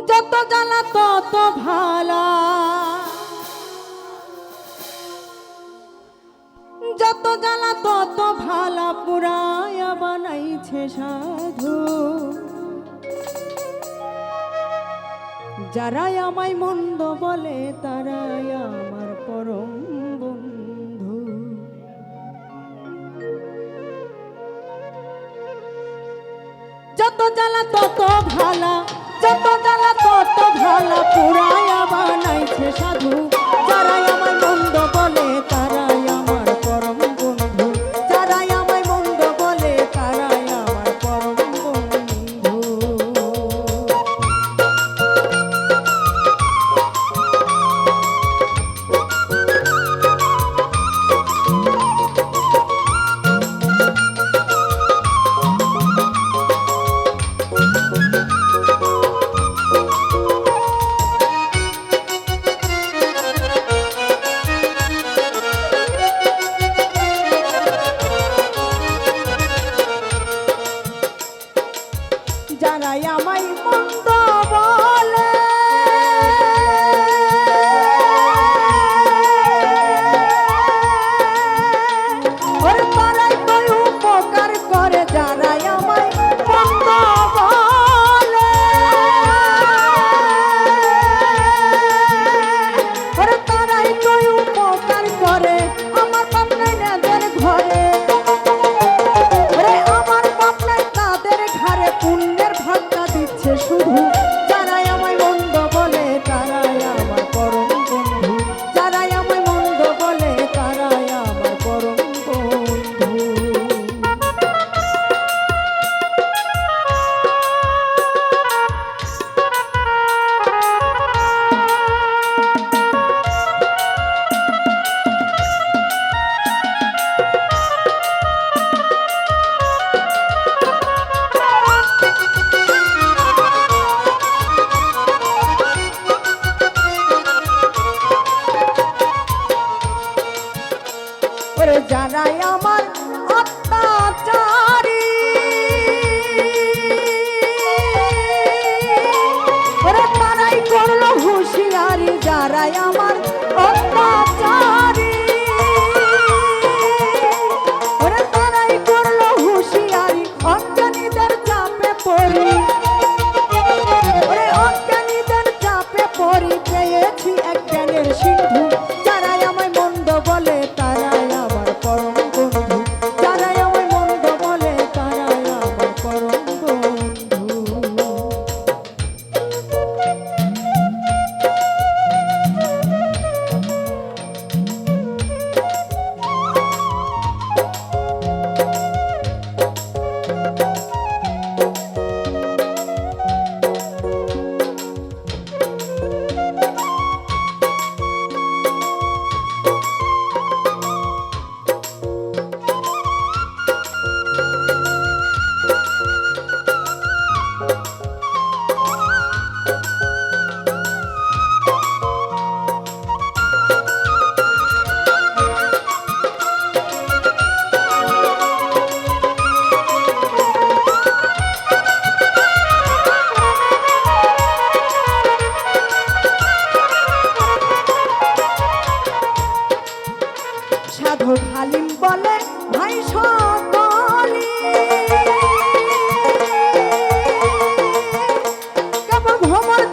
যত জ্বালা তত ভালা, যত জ্বালা তত ভালা পুরায়া বানাইছে সাধু। যারাই আমায় মন্দ বলে তারাই আমার পরম বন্ধু। যত জ্বালা তত ভালা, যত জ্বালা তত ভালা পুরায়া বানাইছে সাধু। যারাই আমায় মন্দ বলে তারাই আমার পরম বন্ধু। যারাই আমায় মন্দ বলে তারাই আমার পরম বন্ধু। যারাই আমায় মন্দ বলে ওরে তারাই তো উপকার করে। যারাই আমায় মন্দ বলে ওরে তারাই তো উপকার করে। আমার বাপ নাই এদের ঘরে, ওরে আমার বাপ নাই তাদের ঘরে পুণ্যের ভাগ্যা দিচ্ছে শুধু। যারাই আমায় মন্দ বলে তারাই আমার পরম বন্ধু। যারাই আমায় মন্দ বলে তারাই আমার পরম বন্ধু। ওরে যারাই আমার অত্যাচারী ওরে তারাই করলো হুঁশিয়ারি। যারাই আমার অত্যাচারী ওরে তারাই করলো হুঁশিয়ারি। অজ্ঞানীদের চাপে পড়ি ওরে অজ্ঞানীদের চাপে পড়ি পেয়েছি এক জ্ঞানের সিন্ধু। যারাই আমায় মন্দ বলে তারাই আমার পরম বন্ধু। যারাই আমায় মন্দ বলে তারাই আমার পরম বন্ধু। সাধু হালিম বলে ভাই সকলি কেবল ভ্রমর